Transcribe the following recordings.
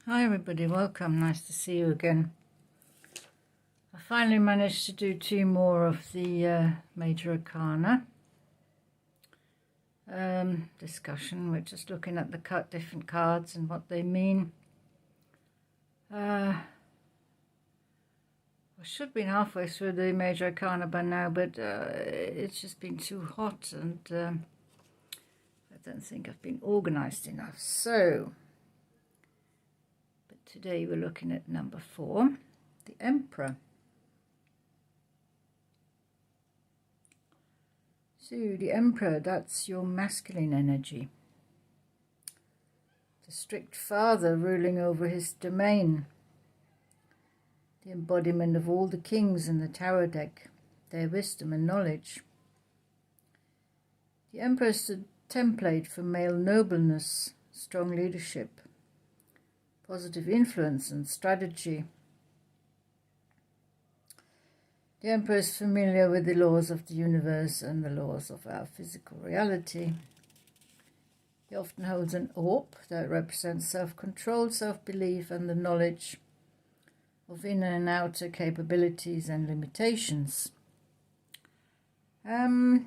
Hi everybody, welcome, nice to see you again. I finally managed to do 2 more of the Major Arcana discussion. We're just looking at the different cards and what they mean. I should have been halfway through the Major Arcana by now, but it's just been too hot and I don't think I've been organised enough. But today we're looking at number 4, the Emperor. So the Emperor, that's your masculine energy. The strict father ruling over his domain. The embodiment of all the kings in the tarot deck, their wisdom and knowledge. The Emperor is the template for male nobleness, strong leadership, positive influence and strategy. The Emperor is familiar with the laws of the universe and the laws of our physical reality. He often holds an orb that represents self-control, self-belief and the knowledge of inner and outer capabilities and limitations. The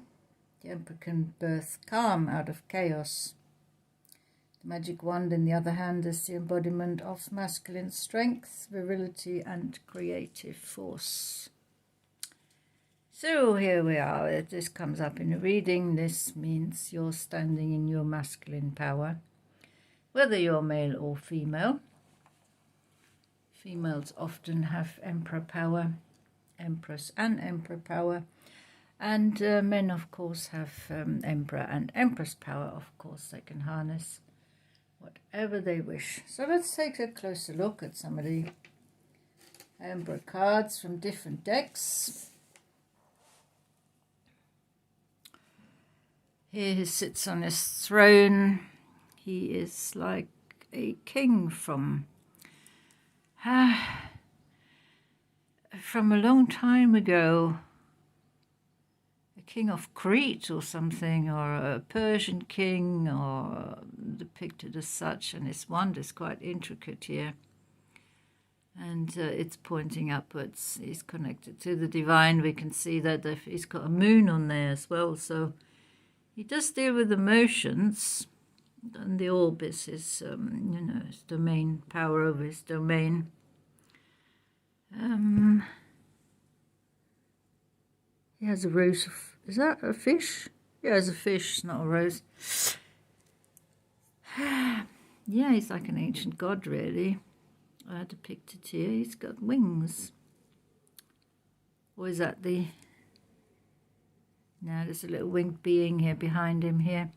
Emperor can birth calm out of chaos. The magic wand, on the other hand, is the embodiment of masculine strength, virility and creative force. So here we are. If this comes up in a reading, this means you're standing in your masculine power, whether you're male or female. Females often have emperor power, empress and emperor power, and men of course have emperor and empress power. Of course they can harness whatever they wish. So let's take a closer look at some of the emperor cards from different decks. Here he sits on his throne. He is like a king from a long time ago. A king of Crete or something, or a Persian king, or depicted as such. And his wand is quite intricate here. And it's pointing upwards. He's connected to the divine. We can see that he's got a moon on there as well. So he does deal with emotions, and the orb is his, his domain, power over his domain. He has a rose of, is that a fish? Yeah, it's a fish, not a rose. Yeah, he's like an ancient god, really, depicted here. He's got wings. Or is that the... No, there's a little winged being here behind him here.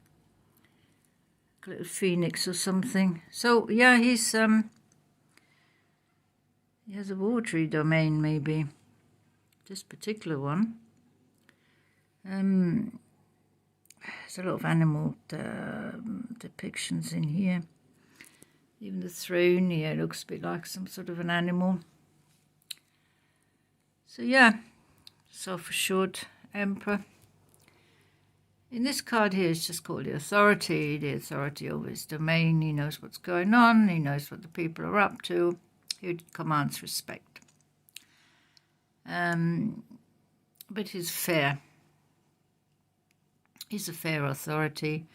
A little phoenix or something. So, yeah, he has a watery domain, maybe. This particular one. There's a lot of animal depictions in here. Even the throne here looks a bit like some sort of an animal. So, yeah, self-assured emperor. In this card here, it's just called the authority over his domain. He knows what's going on. He knows what the people are up to. He commands respect. But he's fair. He's a fair authority.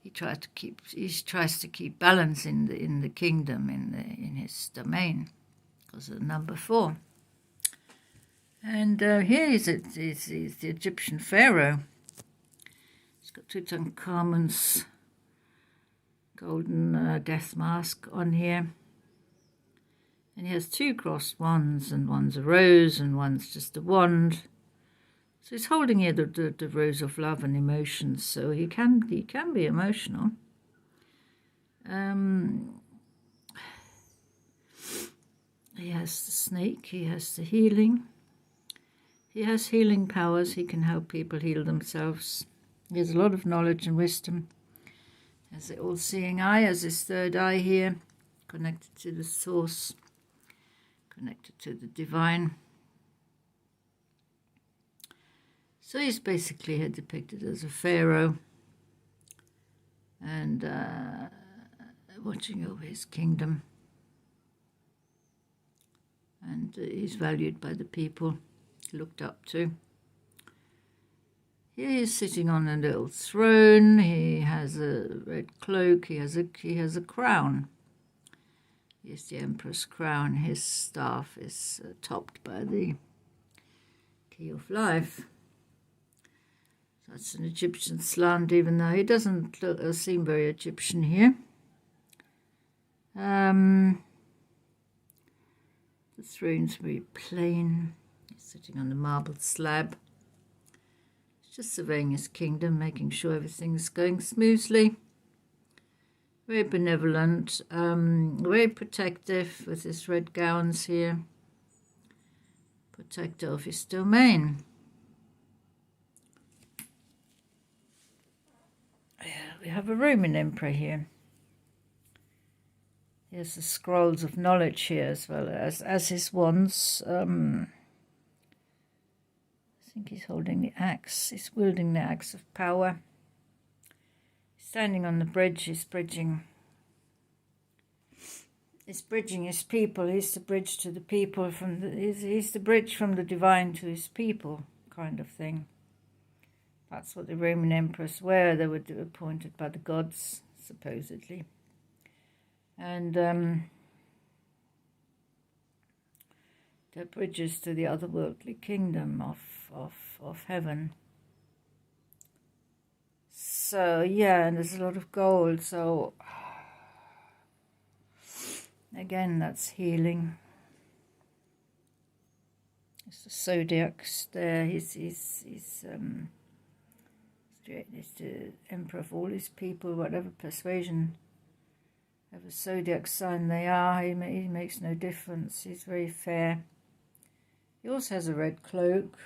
He tries to keep balance in the kingdom, in his domain, because of number 4. And here he's the Egyptian pharaoh. Got Tutankhamun's golden death mask on here. And he has 2 crossed wands, and one's a rose and one's just a wand. So he's holding here the rose of love and emotions, so he can be emotional. He has the snake, he has the healing. He has healing powers, he can help people heal themselves. He has a lot of knowledge and wisdom. He has the all-seeing eye, has his third eye here, connected to the source, connected to the divine. So he's basically here depicted as a pharaoh and watching over his kingdom. and he's valued by the people, looked up to. Here he's sitting on a little throne. He has a red cloak. He has a crown. Here's the emperor's crown. His staff is topped by the key of life. That's an Egyptian slant, even though he doesn't seem very Egyptian here. The throne's very plain. He's sitting on the marble slab. He's just surveying his kingdom, making sure everything's going smoothly. Very benevolent, very protective with his red gowns here. Protector of his domain. We have a Roman emperor here. There's the scrolls of knowledge here as well as his wands. I think he's holding the axe. He's wielding the axe of power. He's standing on the bridge. He's bridging his people. He's the bridge to the people. He's the bridge from the divine to his people, kind of thing. That's what the Roman emperors were. They were appointed by the gods, supposedly. And they're bridges to the otherworldly kingdom of heaven. So, yeah, and there's a lot of gold. So, again, that's healing. It's the zodiacs there. He's the emperor of all his people, whatever persuasion, whatever zodiac sign they are, he makes no difference. He's very fair. He also has a red cloak.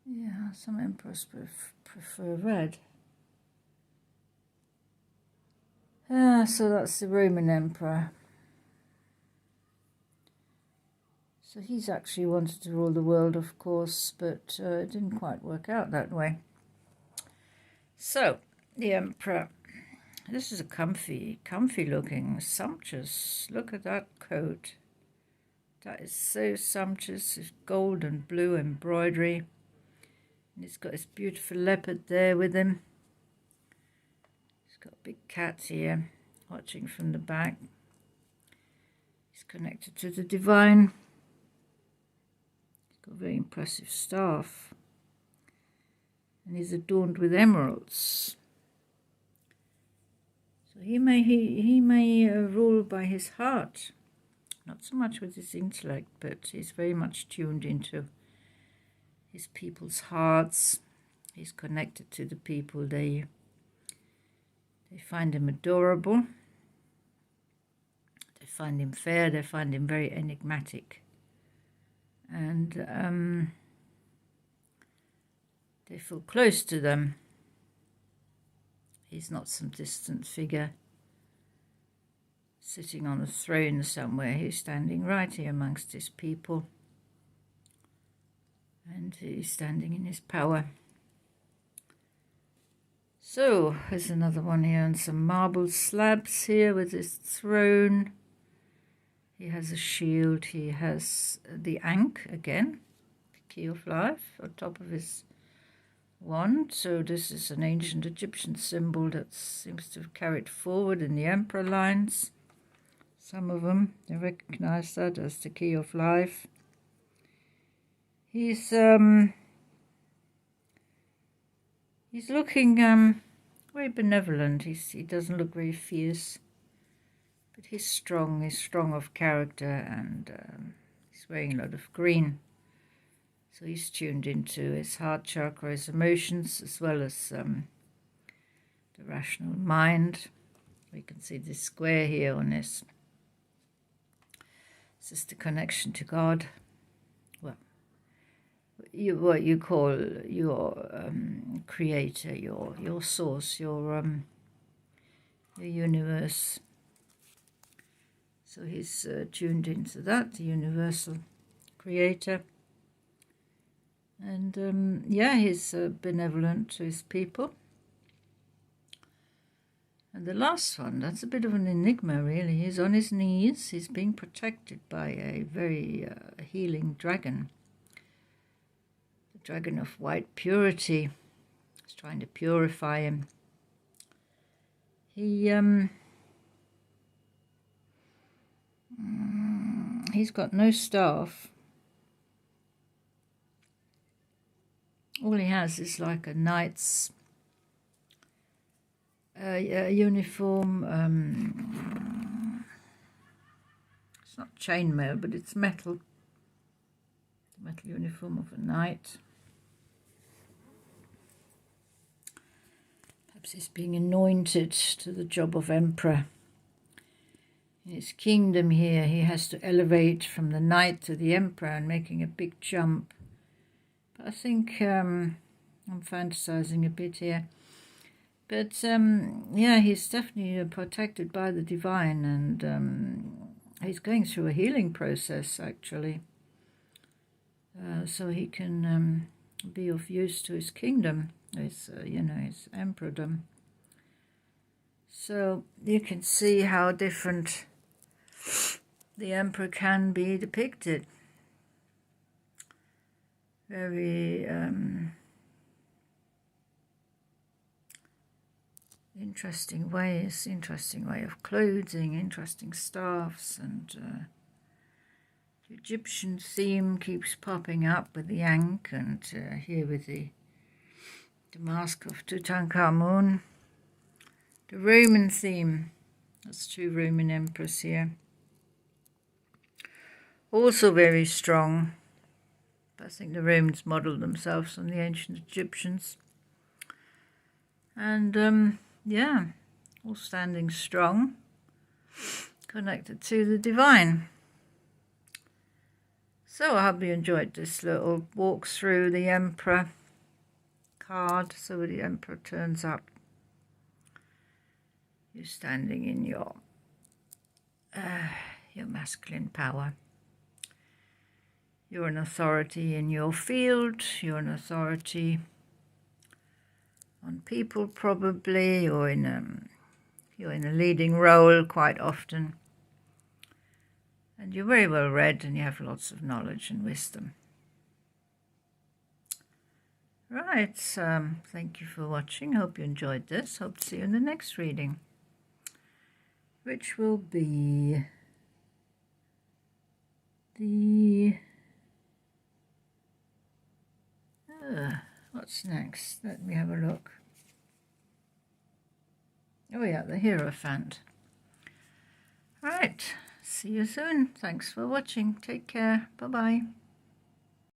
Yeah, some emperors prefer red. So that's the Roman emperor. So he's actually wanted to rule the world, of course, but it didn't quite work out that way. So, the emperor. This is a comfy looking, sumptuous. Look at that coat. That is so sumptuous. It's gold and blue embroidery. And he's got his beautiful leopard there with him. He's got a big cat here, watching from the back. He's connected to the divine. Got a very impressive staff, and he's adorned with emeralds. So he may rule by his heart, not so much with his intellect, but he's very much tuned into his people's hearts. He's connected to the people. They find him adorable. They find him fair. They find him very enigmatic. And they feel close to them. He's not some distant figure sitting on a throne somewhere. He's standing right here amongst his people. And he's standing in his power. So, there's another one here on some marble slabs here with his throne. He has a shield. He has the Ankh again, the key of life, on top of his wand. So this is an ancient Egyptian symbol that seems to have carried forward in the emperor lines. Some of them, they recognize that as the key of life. He's looking very benevolent. He doesn't look very fierce. But he's strong of character, and he's wearing a lot of green. So he's tuned into his heart chakra, his emotions, as well as the rational mind. We can see this square here on this. This is the connection to God. Well, what you call your creator, your source, your universe. So he's tuned into that, the universal creator. And yeah, he's benevolent to his people. And the last one, that's a bit of an enigma, really. He's on his knees. He's being protected by a very healing dragon. The dragon of white purity. He's trying to purify him. He's got no staff. All he has is like a knight's uniform. It's not chainmail, but it's metal. The metal uniform of a knight. Perhaps he's being anointed to the job of emperor. In his kingdom here, he has to elevate from the knight to the emperor and making a big jump. But I think I'm fantasizing a bit here. But yeah, he's definitely protected by the divine, and he's going through a healing process, actually. So he can be of use to his kingdom, his emperordom. So you can see how different the emperor can be depicted. Very interesting ways, interesting way of clothing, interesting staffs, and the Egyptian theme keeps popping up with the ankh, and here with the mask of Tutankhamun. The Roman theme, that's 2 Roman emperors here. Also very strong. I think the Romans modelled themselves on the ancient Egyptians. And yeah, all standing strong, connected to the divine. So I hope you enjoyed this little walk through the Emperor card. So when the Emperor turns up, you're standing in your masculine power. You're an authority in your field. You're an authority on people, probably, or you're in a leading role quite often. And you're very well read, and you have lots of knowledge and wisdom. Right, thank you for watching. Hope you enjoyed this. Hope to see you in the next reading, which will be the... what's next? Let me have a look. Oh yeah, the Hierophant. Right, see you soon. Thanks for watching. Take care. Bye-bye.